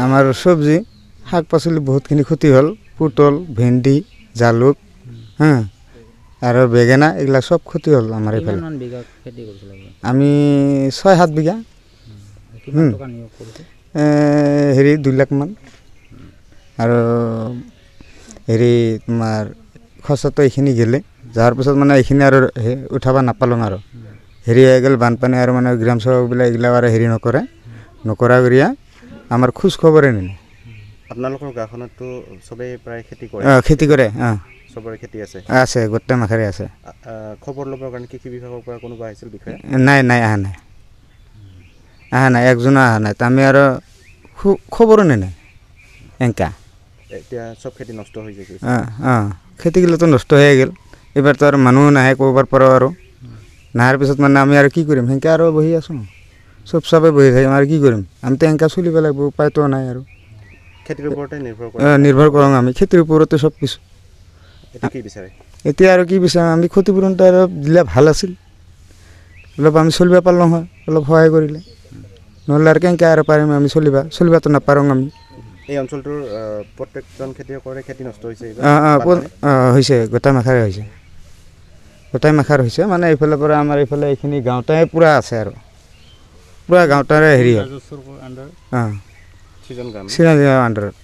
আমাৰ চব্জি শাক পাচলি বহুতখিনি ক্ষতি হ'ল পটল ভেন্দি জালুক হা আৰু বেঙেনা এইবিলাক সব ক্ষতি হ'ল আমাৰ এইফালে আমি 6-7 বিঘা হেৰি 2 লাখ মান আৰু হেৰি তোমাৰ খৰচাটো এইখিনি গেলে যাৰ পিছত মানে এইখিনি আৰু উঠাব নাপালোঁ আৰু হেৰি হৈ গ'ল বানপানী আৰু মানে গ্ৰাম সভাবিলাক এইগিলা আৰু হেৰি নকৰা কৰিয়া আমাৰ খোজ খবৰে নাই আপোনালোকৰ গাঁওখনতো সবেই প্ৰায় খেতি কৰে সবৰে খেতি আছে গোটেই মাখাৰে আছে খবৰ ল'বৰ কাৰণে কৃষি বিভাগৰ পৰা কোনোবা আহিছিল বিষয়ে নাই আহা নাই একজনো আহা নাই আমি আৰু খবৰো নাই এনেকা এতিয়া সব খেতি নষ্ট হৈ যায় খেতিগিলাতো নষ্ট হৈ গ'ল এইবাৰতো আৰু মানুহ নাহে ক'ৰবাৰ পৰা আৰু নাহাৰ পিছত মানে আমি আৰু কি কৰিম সেনেকৈ আৰু বহি আছোঁ চবেই বহি থাকিম আৰু কি কৰিম আমিতো এনেকৈ চলিব লাগিব উপায়তো নাই আৰু খেতিৰ ওপৰতে নিৰ্ভৰ কৰোঁ আমি খেতিৰ ওপৰতে চব কিছু এতিয়া আৰু কি বিচাৰিম আমি ক্ষতিপূৰণটো আৰু দিলে ভাল আছিল অলপ আমি চলিব পাৰিলোঁ হয় অলপ সহায় কৰিলে নহ'লে আৰু কেনেকৈ আৰু পাৰিম আমি চলিবতো নাপাৰোঁ আমি এই অঞ্চলটোৰ প্ৰত্যেকজন খেতিয়কৰে খেতি নষ্ট হৈছে হৈছে গোটেই মাখাৰ হৈছে মানে এইফালৰ পৰা আমাৰ এইফালে এইখিনি গাঁৱতে পূৰা আছে আৰু পূৰা গাঁৱতাৰে হেৰি হয় আণ্ডাৰত